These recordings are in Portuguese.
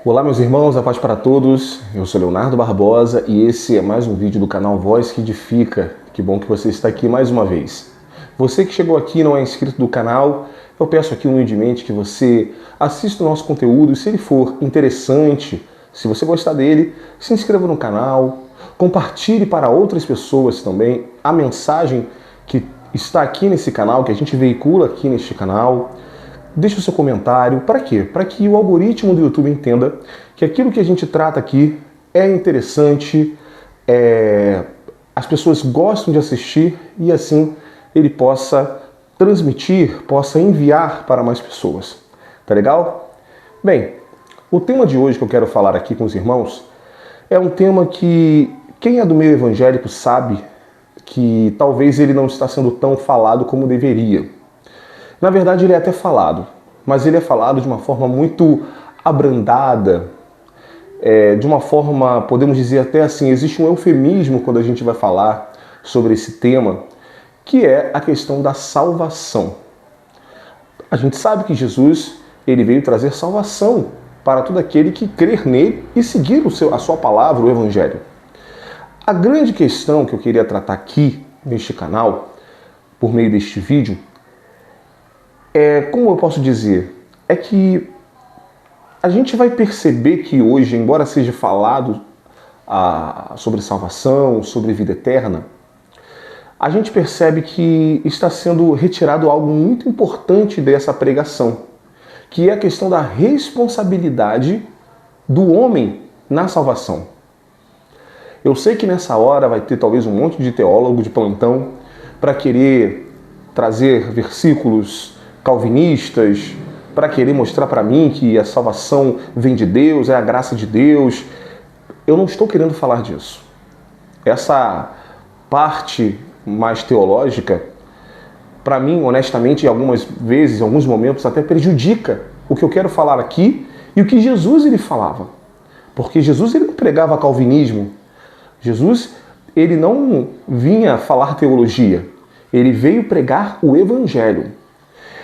Olá meus irmãos, a paz para todos. Eu sou Leonardo Barbosa e esse é mais um vídeo do canal Voz que Edifica. Que bom que você está aqui mais uma vez. Você que chegou aqui e não é inscrito do canal, eu peço aqui humildemente que você assista o nosso conteúdo e se ele for interessante, se você gostar dele, se inscreva no canal, compartilhe para outras pessoas também a mensagem que está aqui nesse canal, que a gente veicula aqui neste canal. Deixe o seu comentário. Para quê? Para que o algoritmo do YouTube entenda que aquilo que a gente trata aqui é interessante, as pessoas gostam de assistir e assim ele possa transmitir, possa enviar para mais pessoas. Tá legal? Bem, o tema de hoje que eu quero falar aqui com os irmãos é um tema que quem é do meio evangélico sabe que talvez ele não está sendo tão falado como deveria. Na verdade, ele é até falado, mas ele é falado de uma forma muito abrandada, de uma forma, podemos dizer até assim, existe um eufemismo quando a gente vai falar sobre esse tema, que é a questão da salvação. A gente sabe que Jesus ele veio trazer salvação para todo aquele que crer nele e seguir a sua palavra, o Evangelho. A grande questão que eu queria tratar aqui neste canal, por meio deste vídeo, como eu posso dizer, é que a gente vai perceber que hoje, embora seja falado sobre salvação, sobre vida eterna, a gente percebe que está sendo retirado algo muito importante dessa pregação, que é a questão da responsabilidade do homem na salvação. Eu sei que nessa hora vai ter talvez um monte de teólogo de plantão para querer trazer versículos calvinistas, para querer mostrar para mim que a salvação vem de Deus, é a graça de Deus. Eu não estou querendo falar disso. Essa parte mais teológica, para mim, honestamente, algumas vezes, em alguns momentos, até prejudica o que eu quero falar aqui e o que Jesus ele falava. Porque Jesus ele não pregava calvinismo. Jesus ele não vinha falar teologia. Ele veio pregar o Evangelho.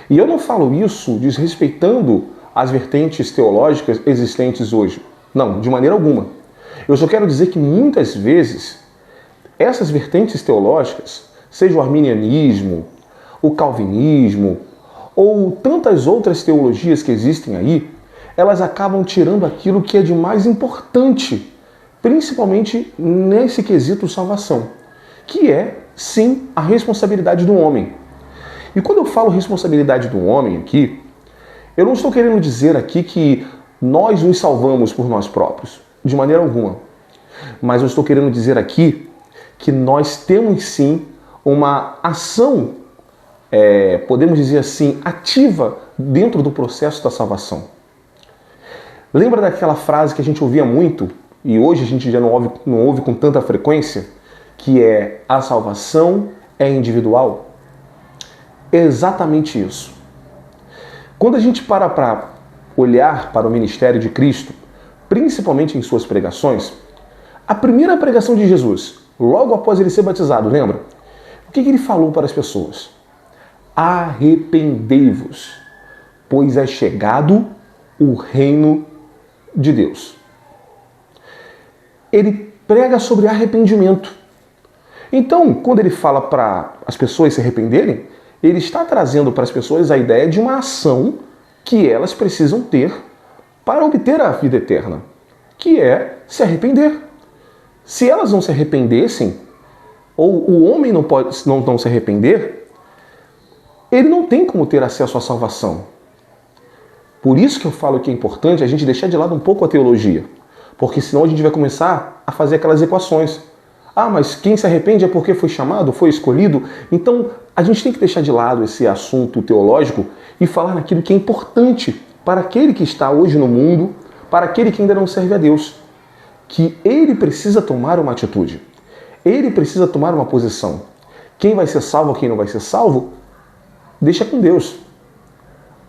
E eu não falo isso desrespeitando as vertentes teológicas existentes hoje. Não, de maneira alguma. Eu só quero dizer que muitas vezes essas vertentes teológicas, seja o arminianismo, o calvinismo ou tantas outras teologias que existem aí, elas acabam tirando aquilo que é de mais importante, principalmente nesse quesito salvação, que é, sim, a responsabilidade do homem. E quando eu falo responsabilidade do homem aqui, eu não estou querendo dizer aqui que nós nos salvamos por nós próprios, de maneira alguma. Mas eu estou querendo dizer aqui que nós temos sim uma ação, podemos dizer assim, ativa dentro do processo da salvação. Lembra daquela frase que a gente ouvia muito, e hoje a gente já não ouve com tanta frequência, que é a salvação é individual? É exatamente isso. Quando a gente para olhar para o ministério de Cristo, principalmente em suas pregações, a primeira pregação de Jesus, logo após ele ser batizado, lembra? O que ele falou para as pessoas? Arrependei-vos, pois é chegado o reino de Deus. Ele prega sobre arrependimento. Então, quando ele fala para as pessoas se arrependerem, ele está trazendo para as pessoas a ideia de uma ação que elas precisam ter para obter a vida eterna, que é se arrepender. Se elas não se arrependessem, ou o homem não se arrepender, ele não tem como ter acesso à salvação. Por isso que eu falo que é importante a gente deixar de lado um pouco a teologia, porque senão a gente vai começar a fazer aquelas equações. Ah, mas quem se arrepende é porque foi chamado, foi escolhido. Então, a gente tem que deixar de lado esse assunto teológico e falar naquilo que é importante para aquele que está hoje no mundo, para aquele que ainda não serve a Deus. Que ele precisa tomar uma atitude. Ele precisa tomar uma posição. Quem vai ser salvo, quem não vai ser salvo, deixa com Deus.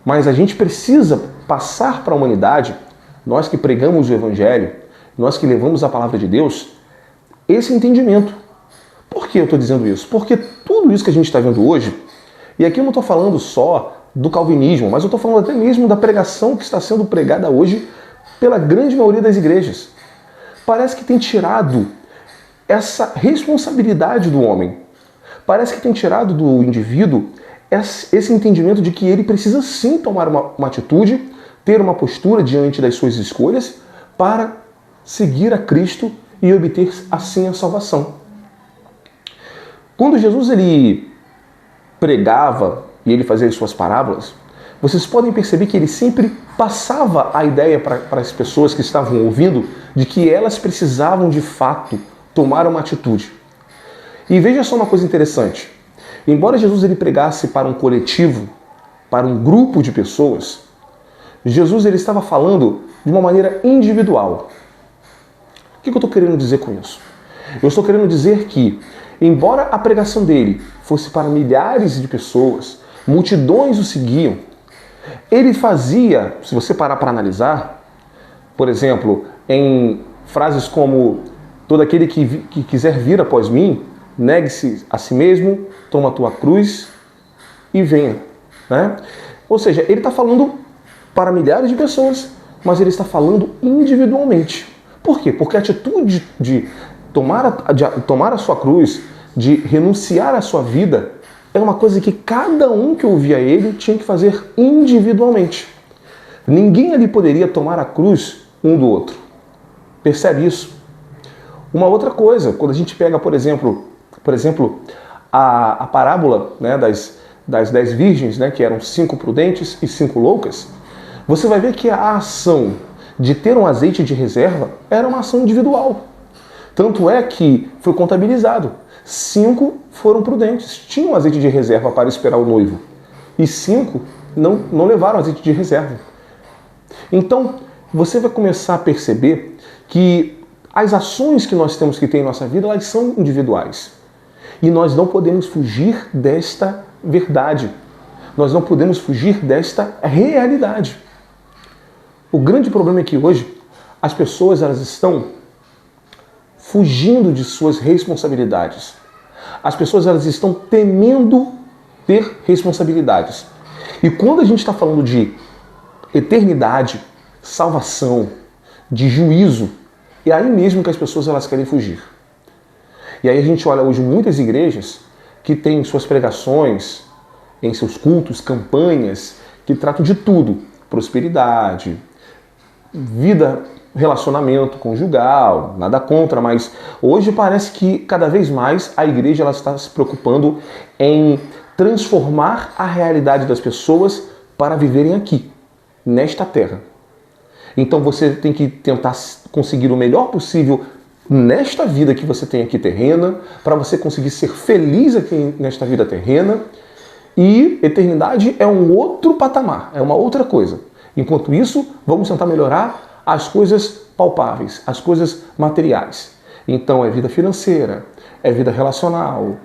Mas a gente precisa passar para a humanidade, nós que pregamos o Evangelho, nós que levamos a palavra de Deus, esse entendimento. Por que eu estou dizendo isso? Porque tudo isso que a gente está vendo hoje, e aqui eu não estou falando só do calvinismo, mas eu estou falando até mesmo da pregação que está sendo pregada hoje pela grande maioria das igrejas. Parece que tem tirado essa responsabilidade do homem. Parece que tem tirado do indivíduo esse entendimento de que ele precisa sim tomar uma atitude, ter uma postura diante das suas escolhas para seguir a Cristo e obter assim a salvação. Quando Jesus ele pregava e ele fazia as suas parábolas, vocês podem perceber que ele sempre passava a ideia para as pessoas que estavam ouvindo de que elas precisavam de fato tomar uma atitude. E veja só uma coisa interessante. Embora Jesus ele pregasse para um coletivo, para um grupo de pessoas, Jesus ele estava falando de uma maneira individual. O que eu estou querendo dizer com isso? Eu estou querendo dizer que, embora a pregação dele fosse para milhares de pessoas, multidões o seguiam, ele fazia, se você parar para analisar, por exemplo, em frases como: todo aquele que quiser vir após mim, negue-se a si mesmo, toma a tua cruz e venha. Né? Ou seja, ele está falando para milhares de pessoas, mas ele está falando individualmente. Por quê? Porque a atitude de tomar a sua cruz, de renunciar à sua vida, é uma coisa que cada um que ouvia ele tinha que fazer individualmente. Ninguém ali poderia tomar a cruz um do outro. Percebe isso? Uma outra coisa, quando a gente pega, por exemplo, a parábola, né, das 10 virgens, né, que eram 5 prudentes e 5 loucas, você vai ver que a ação de ter um azeite de reserva era uma ação individual. Tanto é que foi contabilizado. 5 foram prudentes, tinham azeite de reserva para esperar o noivo. E 5 não levaram azeite de reserva. Então, você vai começar a perceber que as ações que nós temos que ter em nossa vida, elas são individuais. E nós não podemos fugir desta verdade. Nós não podemos fugir desta realidade. O grande problema é que hoje as pessoas elas estão fugindo de suas responsabilidades. As pessoas elas estão temendo ter responsabilidades. E quando a gente está falando de eternidade, salvação, de juízo, é aí mesmo que as pessoas elas querem fugir. E aí a gente olha hoje muitas igrejas que têm suas pregações, em seus cultos, campanhas, que tratam de tudo. Prosperidade, vida, relacionamento conjugal, nada contra, mas hoje parece que cada vez mais a igreja ela está se preocupando em transformar a realidade das pessoas para viverem aqui, nesta terra. Então você tem que tentar conseguir o melhor possível nesta vida que você tem aqui terrena, para você conseguir ser feliz aqui nesta vida terrena, e eternidade é um outro patamar, é uma outra coisa. Enquanto isso, vamos tentar melhorar as coisas palpáveis, as coisas materiais. Então é vida financeira, é vida relacional,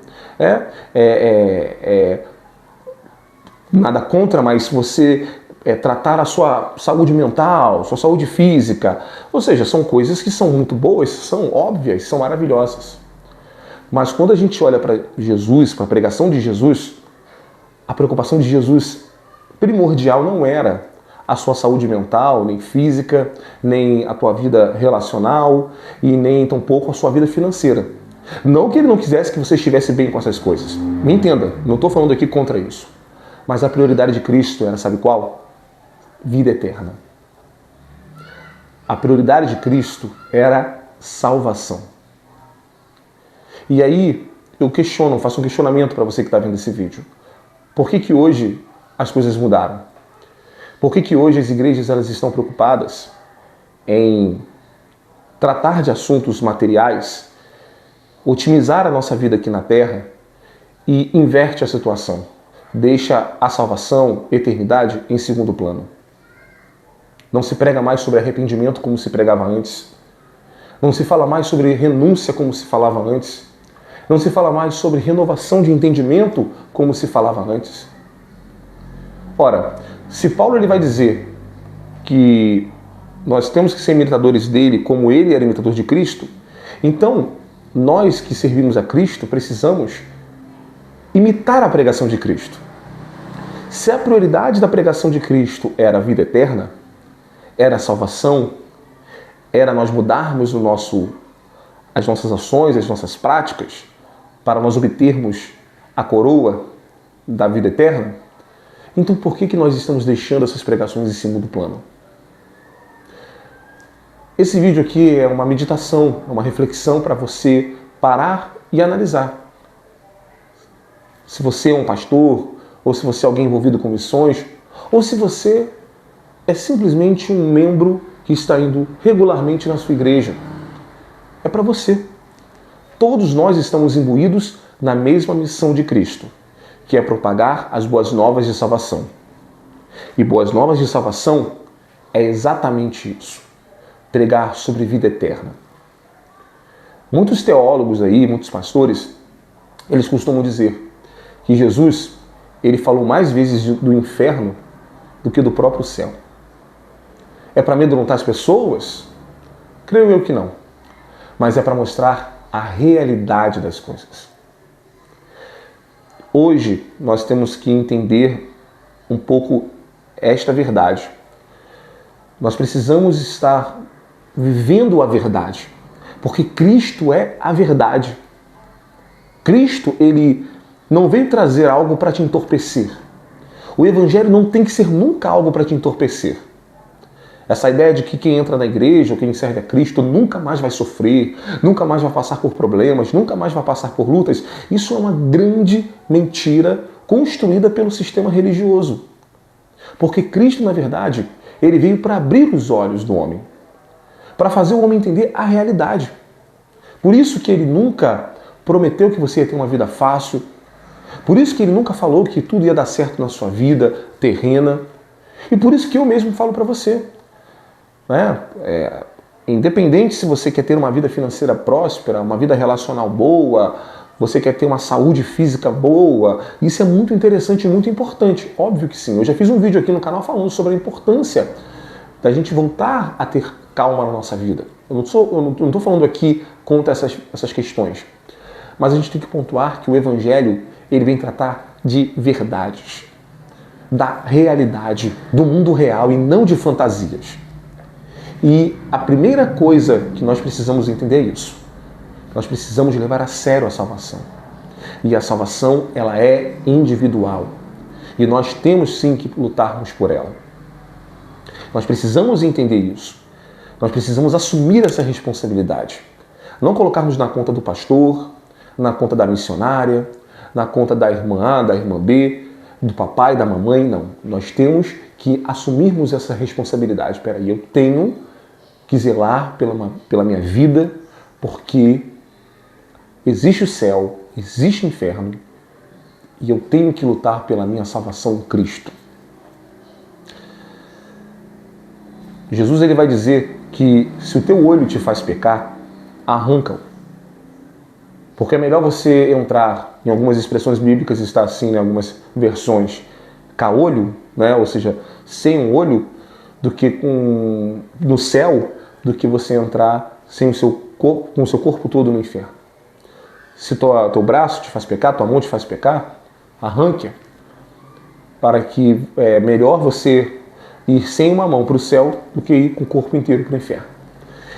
nada contra, mas você tratar a sua saúde mental, sua saúde física. Ou seja, são coisas que são muito boas, são óbvias, são maravilhosas. Mas quando a gente olha para Jesus, para a pregação de Jesus, a preocupação de Jesus primordial não era a sua saúde mental, nem física, nem a tua vida relacional e nem tampouco a sua vida financeira. Não que ele não quisesse que você estivesse bem com essas coisas. Me entenda, não estou falando aqui contra isso. Mas a prioridade de Cristo era, sabe qual? Vida eterna. A prioridade de Cristo era salvação. E aí eu faço um questionamento para você que está vendo esse vídeo. Por que hoje as coisas mudaram? Por que hoje as igrejas elas estão preocupadas em tratar de assuntos materiais, otimizar a nossa vida aqui na Terra e inverte a situação? Deixa a salvação, a eternidade em segundo plano. Não se prega mais sobre arrependimento como se pregava antes. Não se fala mais sobre renúncia como se falava antes. Não se fala mais sobre renovação de entendimento como se falava antes. Ora, se Paulo ele vai dizer que nós temos que ser imitadores dele como ele era imitador de Cristo, então nós que servimos a Cristo precisamos imitar a pregação de Cristo. Se a prioridade da pregação de Cristo era a vida eterna, era a salvação, era nós mudarmos as nossas ações, as nossas práticas, para nós obtermos a coroa da vida eterna, então por que nós estamos deixando essas pregações em segundo plano? Esse vídeo aqui é uma meditação, é uma reflexão para você parar e analisar. Se você é um pastor, ou se você é alguém envolvido com missões, ou se você é simplesmente um membro que está indo regularmente na sua igreja. É para você. Todos nós estamos imbuídos na mesma missão de Cristo, que é propagar as boas novas de salvação. E boas novas de salvação é exatamente isso. Pregar sobre vida eterna. Muitos teólogos aí, muitos pastores, eles costumam dizer que Jesus, ele falou mais vezes do inferno do que do próprio céu. É para amedrontar as pessoas? Creio eu que não. Mas é para mostrar a realidade das coisas. Hoje, nós temos que entender um pouco esta verdade. Nós precisamos estar vivendo a verdade, porque Cristo é a verdade. Cristo, ele não veio trazer algo para te entorpecer. O Evangelho não tem que ser nunca algo para te entorpecer. Essa ideia de que quem entra na igreja ou quem serve a Cristo nunca mais vai sofrer, nunca mais vai passar por problemas, nunca mais vai passar por lutas, isso é uma grande mentira construída pelo sistema religioso. Porque Cristo, na verdade, ele veio para abrir os olhos do homem, para fazer o homem entender a realidade. Por isso que ele nunca prometeu que você ia ter uma vida fácil, por isso que ele nunca falou que tudo ia dar certo na sua vida terrena, e por isso que eu mesmo falo para você. Independente se você quer ter uma vida financeira próspera, uma vida relacional boa, você quer ter uma saúde física boa, isso é muito interessante e muito importante. Óbvio que sim. Eu já fiz um vídeo aqui no canal falando sobre a importância da gente voltar a ter calma na nossa vida. Eu não estou falando aqui contra essas questões, mas a gente tem que pontuar que o Evangelho ele vem tratar de verdades, da realidade, do mundo real e não de fantasias. E a primeira coisa que nós precisamos entender é isso. Nós precisamos levar a sério a salvação. E a salvação, ela é individual. E nós temos sim que lutarmos por ela. Nós precisamos entender isso. Nós precisamos assumir essa responsabilidade. Não colocarmos na conta do pastor, na conta da missionária, na conta da irmã A, da irmã B, do papai, da mamãe, não. Nós temos que assumirmos essa responsabilidade. Peraí, eu tenho que zelar pela minha vida, porque existe o céu, existe o inferno, e eu tenho que lutar pela minha salvação em Cristo. Jesus ele vai dizer que se o teu olho te faz pecar, arranca-o. Porque é melhor você entrar, em algumas expressões bíblicas está assim, em algumas versões, caolho, né? Ou seja, sem um olho, do que no céu, do que você entrar sem o seu corpo, com o seu corpo todo no inferno. Se teu braço te faz pecar, tua mão te faz pecar, arranque-a, para que é melhor você ir sem uma mão para o céu do que ir com o corpo inteiro para o inferno.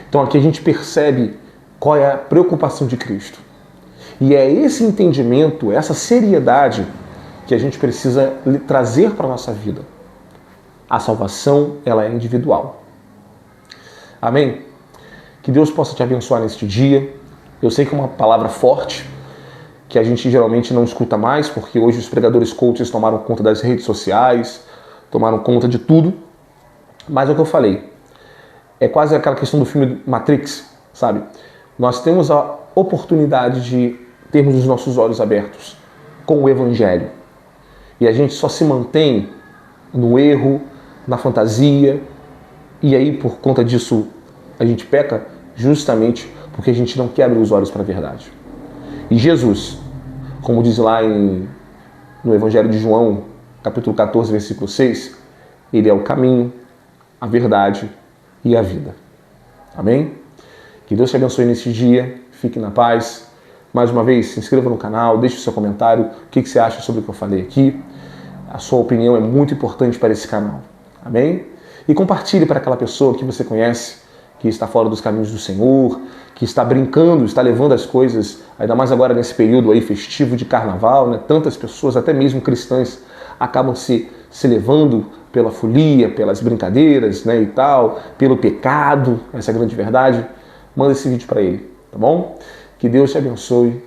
Então aqui a gente percebe qual é a preocupação de Cristo. E é esse entendimento, essa seriedade que a gente precisa trazer para a nossa vida. A salvação, ela é individual. Amém? Que Deus possa te abençoar neste dia. Eu sei que é uma palavra forte, que a gente geralmente não escuta mais, porque hoje os pregadores coaches tomaram conta das redes sociais, tomaram conta de tudo. Mas é o que eu falei. É quase aquela questão do filme Matrix, sabe? Nós temos a oportunidade de termos os nossos olhos abertos com o Evangelho. E a gente só se mantém no erro, na fantasia, e aí por conta disso a gente peca justamente porque a gente não quer abrir os olhos para a verdade. E Jesus, como diz lá no Evangelho de João, capítulo 14, versículo 6, ele é o caminho, a verdade e a vida. Amém? Que Deus te abençoe nesse dia, fique na paz. Mais uma vez, se inscreva no canal, deixe o seu comentário, o que você acha sobre o que eu falei aqui. A sua opinião é muito importante para esse canal. Amém? E compartilhe para aquela pessoa que você conhece que está fora dos caminhos do Senhor, que está brincando, está levando as coisas, ainda mais agora nesse período aí festivo de carnaval, né? Tantas pessoas, até mesmo cristãs, acabam se levando pela folia, pelas brincadeiras, né, e tal, pelo pecado, essa é a grande verdade. Manda esse vídeo para ele, tá bom? Que Deus te abençoe.